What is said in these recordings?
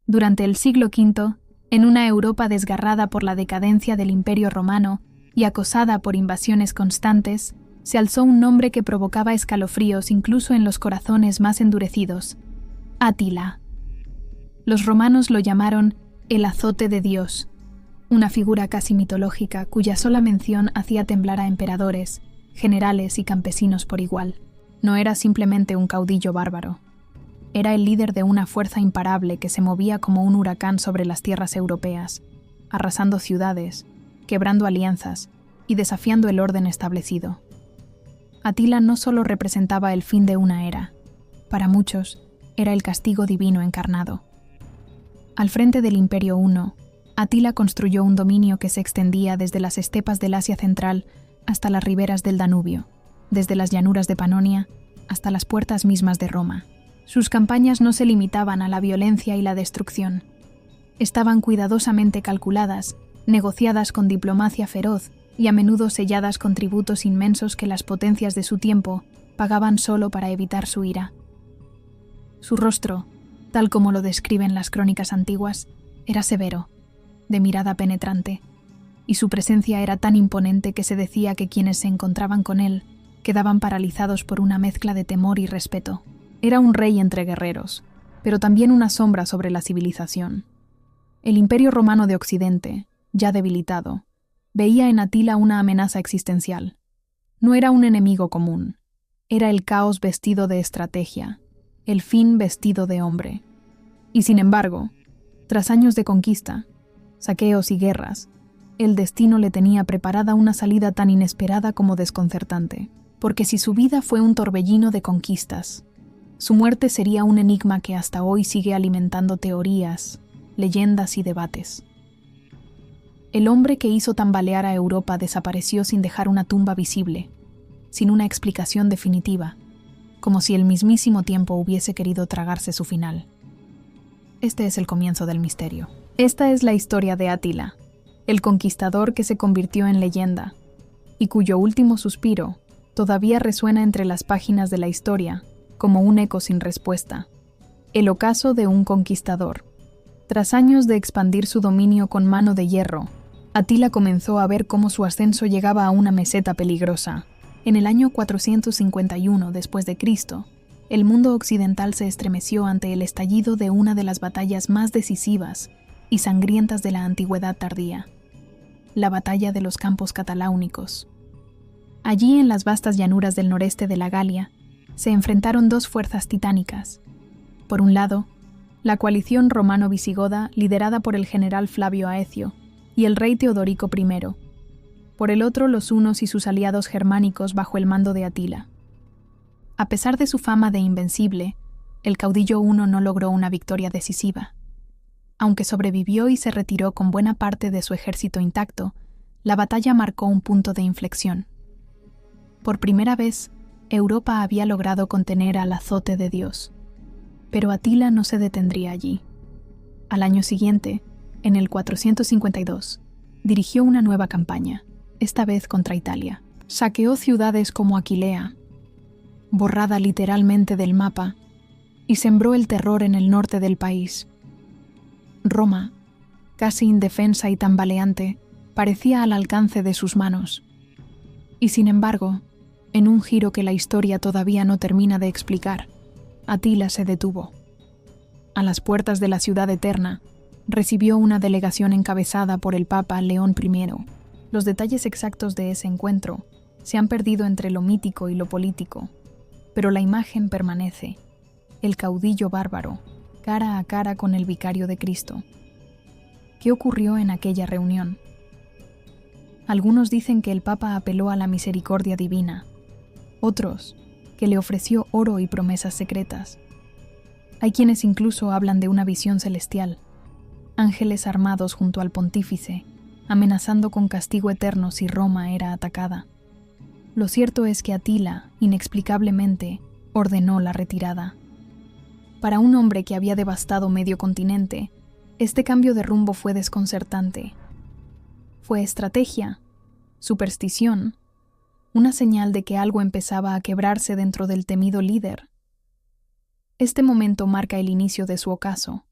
Durante el siglo V, en una Europa desgarrada por la decadencia del Imperio Romano y acosada por invasiones constantes, se alzó un nombre que provocaba escalofríos incluso en los corazones más endurecidos: Átila. Los romanos lo llamaron el azote de Dios, una figura casi mitológica cuya sola mención hacía temblar a emperadores, generales y campesinos por igual. No era simplemente un caudillo bárbaro. Era el líder de una fuerza imparable que se movía como un huracán sobre las tierras europeas, arrasando ciudades, quebrando alianzas y desafiando el orden establecido. Atila no solo representaba el fin de una era, para muchos era el castigo divino encarnado. Al frente del Imperio Huno, Atila construyó un dominio que se extendía desde las estepas del Asia Central hasta las riberas del Danubio, desde las llanuras de Panonia hasta las puertas mismas de Roma. Sus campañas no se limitaban a la violencia y la destrucción. Estaban cuidadosamente calculadas, negociadas con diplomacia feroz y a menudo selladas con tributos inmensos que las potencias de su tiempo pagaban solo para evitar su ira. Su rostro, tal como lo describen las crónicas antiguas, era severo, de mirada penetrante, y su presencia era tan imponente que se decía que quienes se encontraban con él quedaban paralizados por una mezcla de temor y respeto. Era un rey entre guerreros, pero también una sombra sobre la civilización. El Imperio Romano de Occidente, ya debilitado, veía en Atila una amenaza existencial. No era un enemigo común, era el caos vestido de estrategia, el fin vestido de hombre. Y sin embargo, tras años de conquista, saqueos y guerras, el destino le tenía preparada una salida tan inesperada como desconcertante, porque si su vida fue un torbellino de conquistas, su muerte sería un enigma que hasta hoy sigue alimentando teorías, leyendas y debates. El hombre que hizo tambalear a Europa desapareció sin dejar una tumba visible, sin una explicación definitiva, como si el mismísimo tiempo hubiese querido tragarse su final. Este es el comienzo del misterio. Esta es la historia de Átila, el conquistador que se convirtió en leyenda, y cuyo último suspiro todavía resuena entre las páginas de la historia como un eco sin respuesta. El ocaso de un conquistador. Tras años de expandir su dominio con mano de hierro, Atila comenzó a ver cómo su ascenso llegaba a una meseta peligrosa. En el año 451 después de Cristo, el mundo occidental se estremeció ante el estallido de una de las batallas más decisivas y sangrientas de la antigüedad tardía, la batalla de los Campos Cataláunicos. Allí, en las vastas llanuras del noreste de la Galia, se enfrentaron dos fuerzas titánicas. Por un lado, la coalición romano-visigoda liderada por el general Flavio Aecio y el rey Teodorico I. Por el otro, los hunos y sus aliados germánicos bajo el mando de Atila. A pesar de su fama de invencible, el caudillo huno no logró una victoria decisiva. Aunque sobrevivió y se retiró con buena parte de su ejército intacto, la batalla marcó un punto de inflexión. Por primera vez, Europa había logrado contener al azote de Dios. Pero Atila no se detendría allí. Al año siguiente, en el 452, dirigió una nueva campaña, esta vez contra Italia. Saqueó ciudades como Aquilea, borrada literalmente del mapa, y sembró el terror en el norte del país. Roma, casi indefensa y tambaleante, parecía al alcance de sus manos. Y sin embargo, en un giro que la historia todavía no termina de explicar, Atila se detuvo. A las puertas de la ciudad eterna, recibió una delegación encabezada por el Papa León I. Los detalles exactos de ese encuentro se han perdido entre lo mítico y lo político, pero la imagen permanece: el caudillo bárbaro, cara a cara con el vicario de Cristo. ¿Qué ocurrió en aquella reunión? Algunos dicen que el Papa apeló a la misericordia divina, otros que le ofreció oro y promesas secretas. Hay quienes incluso hablan de una visión celestial, ángeles armados junto al pontífice, amenazando con castigo eterno si Roma era atacada. Lo cierto es que Atila, inexplicablemente, ordenó la retirada. Para un hombre que había devastado medio continente, este cambio de rumbo fue desconcertante. Fue estrategia, superstición, una señal de que algo empezaba a quebrarse dentro del temido líder. Este momento marca el inicio de su ocaso.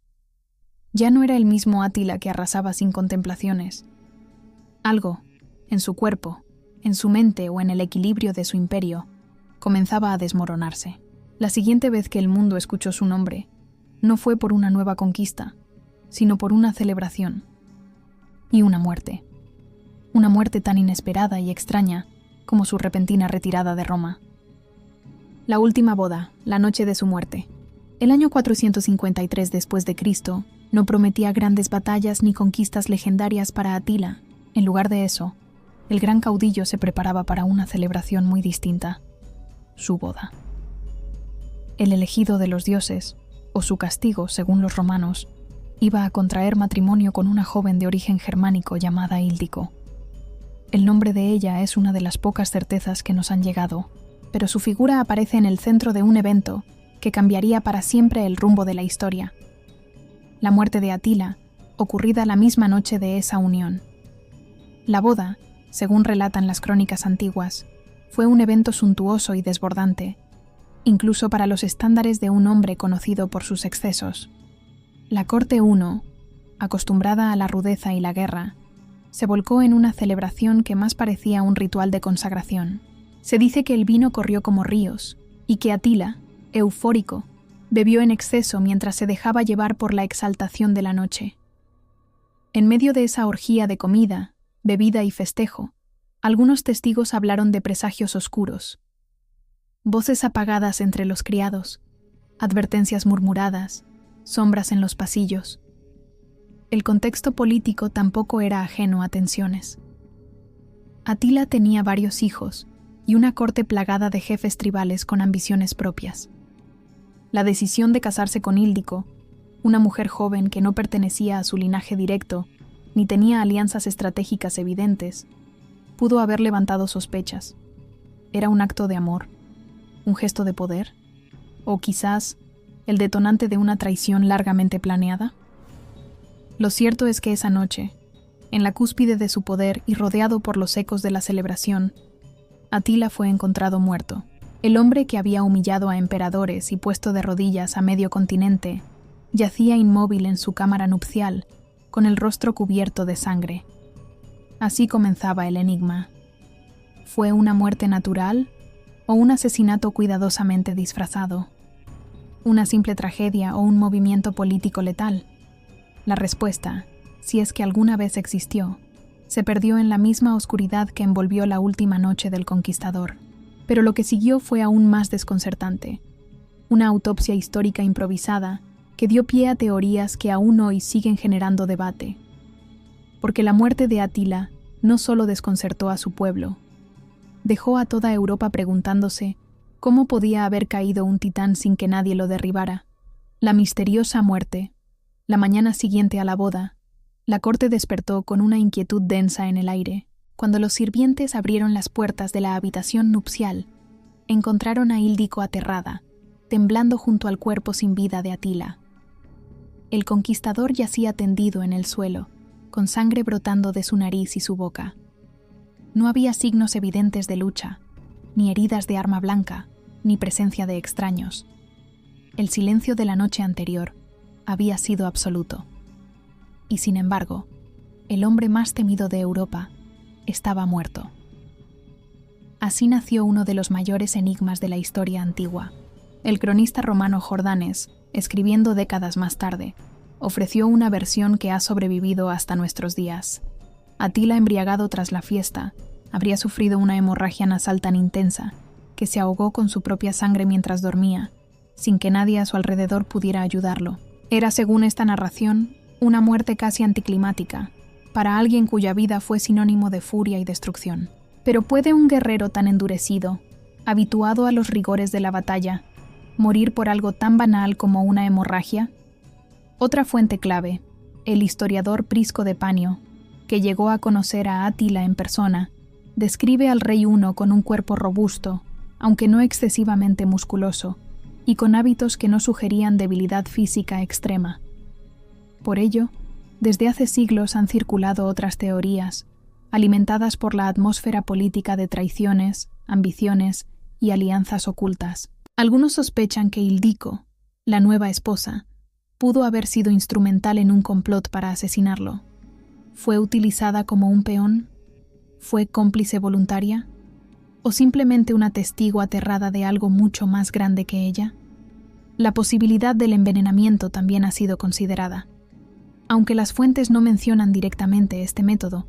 Ya no era el mismo Átila que arrasaba sin contemplaciones. Algo, en su cuerpo, en su mente o en el equilibrio de su imperio, comenzaba a desmoronarse. La siguiente vez que el mundo escuchó su nombre, no fue por una nueva conquista, sino por una celebración y una muerte. Una muerte tan inesperada y extraña como su repentina retirada de Roma. La última boda, la noche de su muerte. El año 453 después de Cristo no prometía grandes batallas ni conquistas legendarias para Atila. En lugar de eso, el gran caudillo se preparaba para una celebración muy distinta: su boda. El elegido de los dioses, o su castigo según los romanos, iba a contraer matrimonio con una joven de origen germánico llamada Íldico. El nombre de ella es una de las pocas certezas que nos han llegado, pero su figura aparece en el centro de un evento que cambiaría para siempre el rumbo de la historia. La muerte de Atila, ocurrida la misma noche de esa unión. La boda, según relatan las crónicas antiguas, fue un evento suntuoso y desbordante, incluso para los estándares de un hombre conocido por sus excesos. La corte huno, acostumbrada a la rudeza y la guerra, se volcó en una celebración que más parecía un ritual de consagración. Se dice que el vino corrió como ríos y que Atila, eufórico, bebió en exceso mientras se dejaba llevar por la exaltación de la noche. En medio de esa orgía de comida, bebida y festejo, algunos testigos hablaron de presagios oscuros. Voces apagadas entre los criados, advertencias murmuradas, sombras en los pasillos. El contexto político tampoco era ajeno a tensiones. Atila tenía varios hijos y una corte plagada de jefes tribales con ambiciones propias. La decisión de casarse con Íldico, una mujer joven que no pertenecía a su linaje directo ni tenía alianzas estratégicas evidentes, pudo haber levantado sospechas. ¿Era un acto de amor? ¿Un gesto de poder? ¿O quizás el detonante de una traición largamente planeada? Lo cierto es que esa noche, en la cúspide de su poder y rodeado por los ecos de la celebración, Atila fue encontrado muerto. El hombre que había humillado a emperadores y puesto de rodillas a medio continente, yacía inmóvil en su cámara nupcial, con el rostro cubierto de sangre. Así comenzaba el enigma. ¿Fue una muerte natural o un asesinato cuidadosamente disfrazado? ¿Una simple tragedia o un movimiento político letal? La respuesta, si es que alguna vez existió, se perdió en la misma oscuridad que envolvió la última noche del conquistador. Pero lo que siguió fue aún más desconcertante. Una autopsia histórica improvisada que dio pie a teorías que aún hoy siguen generando debate. Porque la muerte de Atila no solo desconcertó a su pueblo, dejó a toda Europa preguntándose cómo podía haber caído un titán sin que nadie lo derribara. La misteriosa muerte. La mañana siguiente a la boda, la corte despertó con una inquietud densa en el aire. Cuando los sirvientes abrieron las puertas de la habitación nupcial, encontraron a Íldico aterrada, temblando junto al cuerpo sin vida de Atila. El conquistador yacía tendido en el suelo, con sangre brotando de su nariz y su boca. No había signos evidentes de lucha, ni heridas de arma blanca, ni presencia de extraños. El silencio de la noche anterior había sido absoluto. Y sin embargo, el hombre más temido de Europa estaba muerto. Así nació uno de los mayores enigmas de la historia antigua. El cronista romano Jordanes, escribiendo décadas más tarde, ofreció una versión que ha sobrevivido hasta nuestros días. Atila, embriagado tras la fiesta, habría sufrido una hemorragia nasal tan intensa que se ahogó con su propia sangre mientras dormía, sin que nadie a su alrededor pudiera ayudarlo. Era, según esta narración, una muerte casi anticlimática, para alguien cuya vida fue sinónimo de furia y destrucción. Pero ¿puede un guerrero tan endurecido, habituado a los rigores de la batalla, morir por algo tan banal como una hemorragia? Otra fuente clave, el historiador Prisco de Panio, que llegó a conocer a Átila en persona, describe al rey huno con un cuerpo robusto, aunque no excesivamente musculoso, y con hábitos que no sugerían debilidad física extrema. Por ello, desde hace siglos han circulado otras teorías, alimentadas por la atmósfera política de traiciones, ambiciones y alianzas ocultas. Algunos sospechan que Íldico, la nueva esposa, pudo haber sido instrumental en un complot para asesinarlo. ¿Fue utilizada como un peón? ¿Fue cómplice voluntaria? ¿O simplemente una testigo aterrada de algo mucho más grande que ella? La posibilidad del envenenamiento también ha sido considerada. Aunque las fuentes no mencionan directamente este método,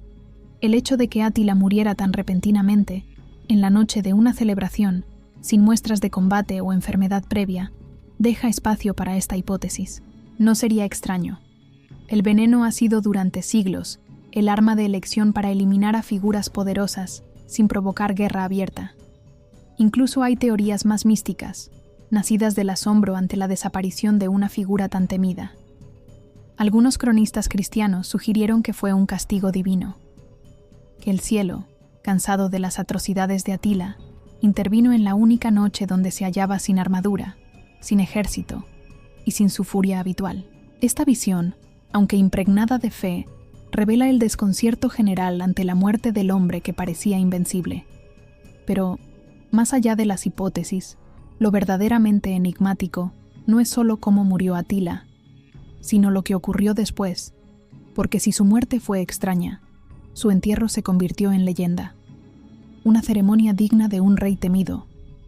el hecho de que Átila muriera tan repentinamente, en la noche de una celebración, sin muestras de combate o enfermedad previa, deja espacio para esta hipótesis. No sería extraño. El veneno ha sido durante siglos el arma de elección para eliminar a figuras poderosas sin provocar guerra abierta. Incluso hay teorías más místicas, nacidas del asombro ante la desaparición de una figura tan temida. Algunos cronistas cristianos sugirieron que fue un castigo divino, que el cielo, cansado de las atrocidades de Atila, intervino en la única noche donde se hallaba sin armadura, sin ejército y sin su furia habitual. Esta visión, aunque impregnada de fe, revela el desconcierto general ante la muerte del hombre que parecía invencible. Pero, más allá de las hipótesis, lo verdaderamente enigmático no es solo cómo murió Atila, sino lo que ocurrió después, porque si su muerte fue extraña, su entierro se convirtió en leyenda. Una ceremonia digna de un rey temido,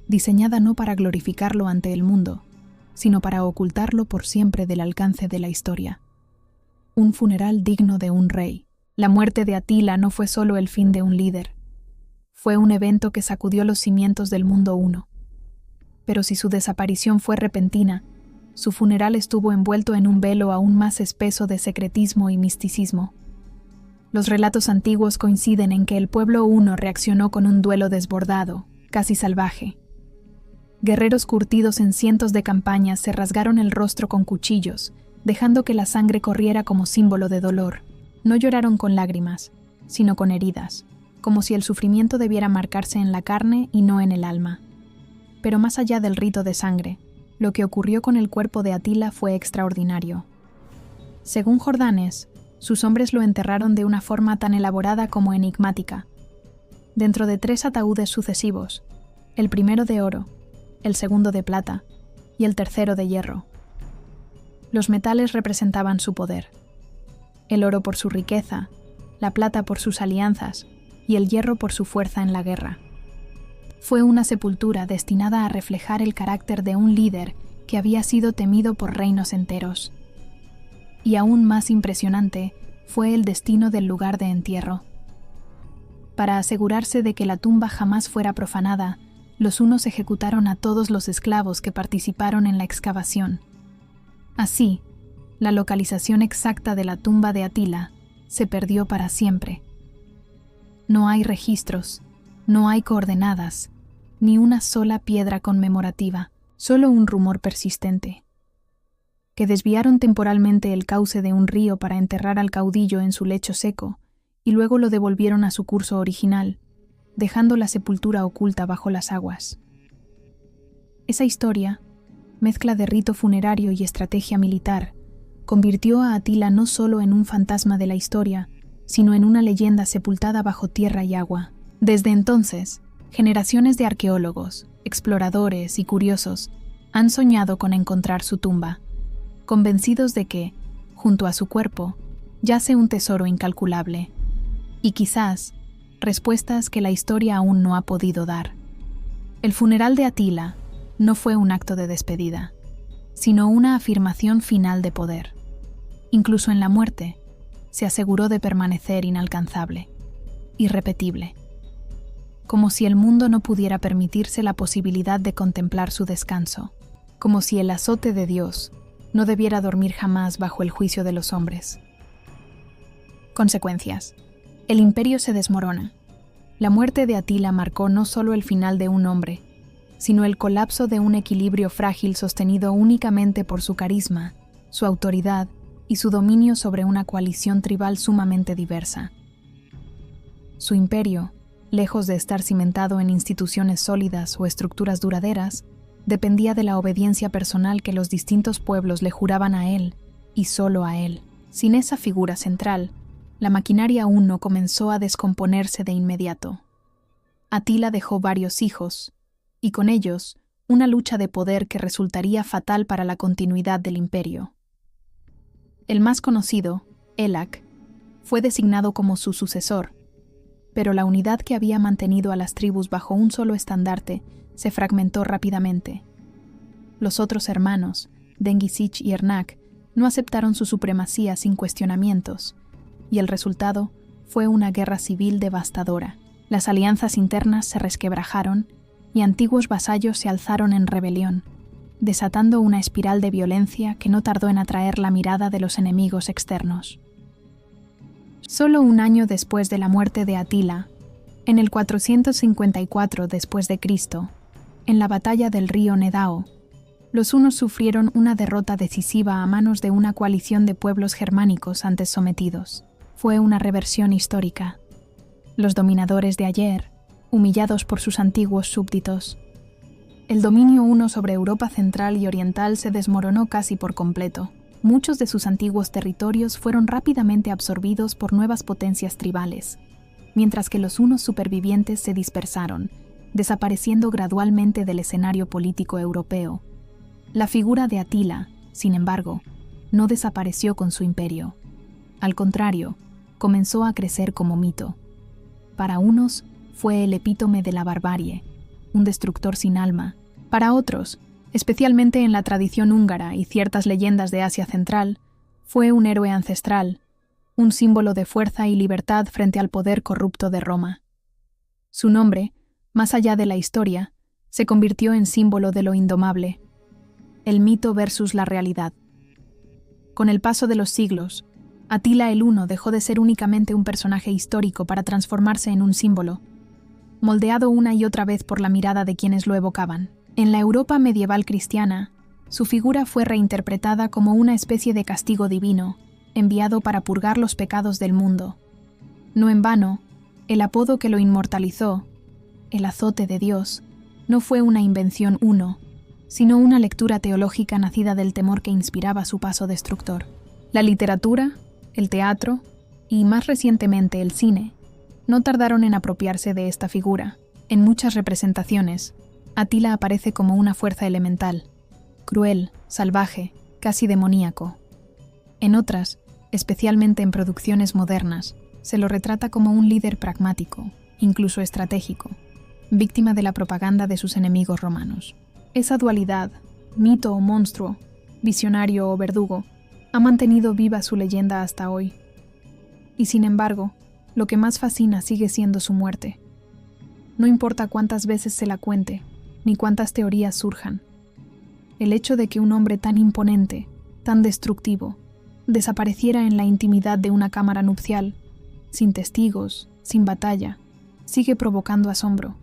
diseñada no para glorificarlo ante el mundo, sino para ocultarlo por siempre del alcance de la historia. Un funeral digno de un rey. La muerte de Atila no fue solo el fin de un líder. Fue un evento que sacudió los cimientos del mundo uno. Pero si su desaparición fue repentina, su funeral estuvo envuelto en un velo aún más espeso de secretismo y misticismo. Los relatos antiguos coinciden en que el pueblo huno reaccionó con un duelo desbordado, casi salvaje. Guerreros curtidos en cientos de campañas se rasgaron el rostro con cuchillos, dejando que la sangre corriera como símbolo de dolor. No lloraron con lágrimas, sino con heridas, como si el sufrimiento debiera marcarse en la carne y no en el alma. Pero más allá del rito de sangre, lo que ocurrió con el cuerpo de Atila fue extraordinario. Según Jordanes, sus hombres lo enterraron de una forma tan elaborada como enigmática. Dentro de 3 ataúdes sucesivos, el primero de oro, el segundo de plata y el tercero de hierro. Los metales representaban su poder. El oro por su riqueza, la plata por sus alianzas y el hierro por su fuerza en la guerra. Fue una sepultura destinada a reflejar el carácter de un líder que había sido temido por reinos enteros. Y aún más impresionante fue el destino del lugar de entierro. Para asegurarse de que la tumba jamás fuera profanada, los hunos ejecutaron a todos los esclavos que participaron en la excavación. Así, la localización exacta de la tumba de Atila se perdió para siempre. No hay registros, no hay coordenadas, ni una sola piedra conmemorativa, solo un rumor persistente. Que desviaron temporalmente el cauce de un río para enterrar al caudillo en su lecho seco, y luego lo devolvieron a su curso original, dejando la sepultura oculta bajo las aguas. Esa historia, mezcla de rito funerario y estrategia militar, convirtió a Atila no solo en un fantasma de la historia, sino en una leyenda sepultada bajo tierra y agua. Desde entonces, generaciones de arqueólogos, exploradores y curiosos han soñado con encontrar su tumba, convencidos de que, junto a su cuerpo, yace un tesoro incalculable, y quizás respuestas que la historia aún no ha podido dar. El funeral de Atila no fue un acto de despedida, sino una afirmación final de poder. Incluso en la muerte, se aseguró de permanecer inalcanzable, irrepetible, como si el mundo no pudiera permitirse la posibilidad de contemplar su descanso, como si el azote de Dios no debiera dormir jamás bajo el juicio de los hombres. Consecuencias. El imperio se desmorona. La muerte de Atila marcó no solo el final de un hombre, sino el colapso de un equilibrio frágil sostenido únicamente por su carisma, su autoridad y su dominio sobre una coalición tribal sumamente diversa. Su imperio, lejos de estar cimentado en instituciones sólidas o estructuras duraderas, dependía de la obediencia personal que los distintos pueblos le juraban a él, y solo a él. Sin esa figura central, la maquinaria huno comenzó a descomponerse de inmediato. Atila dejó varios hijos, y con ellos una lucha de poder que resultaría fatal para la continuidad del imperio. El más conocido, Elac, fue designado como su sucesor, pero la unidad que había mantenido a las tribus bajo un solo estandarte se fragmentó rápidamente. Los otros hermanos, Dengisich y Ernak, no aceptaron su supremacía sin cuestionamientos, y el resultado fue una guerra civil devastadora. Las alianzas internas se resquebrajaron y antiguos vasallos se alzaron en rebelión, desatando una espiral de violencia que no tardó en atraer la mirada de los enemigos externos. Solo un año después de la muerte de Atila, en el 454 después de Cristo, en la batalla del río Nedao, los hunos sufrieron una derrota decisiva a manos de una coalición de pueblos germánicos antes sometidos. Fue una reversión histórica. Los dominadores de ayer, humillados por sus antiguos súbditos. El dominio huno sobre Europa central y oriental se desmoronó casi por completo. Muchos de sus antiguos territorios fueron rápidamente absorbidos por nuevas potencias tribales, mientras que los hunos supervivientes se dispersaron, desapareciendo gradualmente del escenario político europeo. La figura de Atila, sin embargo, no desapareció con su imperio. Al contrario, comenzó a crecer como mito. Para unos, fue el epítome de la barbarie, un destructor sin alma. Para otros, especialmente en la tradición húngara y ciertas leyendas de Asia Central, fue un héroe ancestral, un símbolo de fuerza y libertad frente al poder corrupto de Roma. Su nombre, más allá de la historia, se convirtió en símbolo de lo indomable. El mito versus la realidad. Con el paso de los siglos, Atila el Huno dejó de ser únicamente un personaje histórico para transformarse en un símbolo, moldeado una y otra vez por la mirada de quienes lo evocaban. En la Europa medieval cristiana, su figura fue reinterpretada como una especie de castigo divino, enviado para purgar los pecados del mundo. No en vano, el apodo que lo inmortalizó, el azote de Dios, no fue una invención huno, sino una lectura teológica nacida del temor que inspiraba su paso destructor. La literatura, el teatro y, más recientemente, el cine, no tardaron en apropiarse de esta figura. En muchas representaciones, Atila aparece como una fuerza elemental, cruel, salvaje, casi demoníaco. En otras, especialmente en producciones modernas, se lo retrata como un líder pragmático, incluso estratégico, víctima de la propaganda de sus enemigos romanos. Esa dualidad, mito o monstruo, visionario o verdugo, ha mantenido viva su leyenda hasta hoy. Y sin embargo, lo que más fascina sigue siendo su muerte. No importa cuántas veces se la cuente, ni cuántas teorías surjan. El hecho de que un hombre tan imponente, tan destructivo, desapareciera en la intimidad de una cámara nupcial, sin testigos, sin batalla, sigue provocando asombro.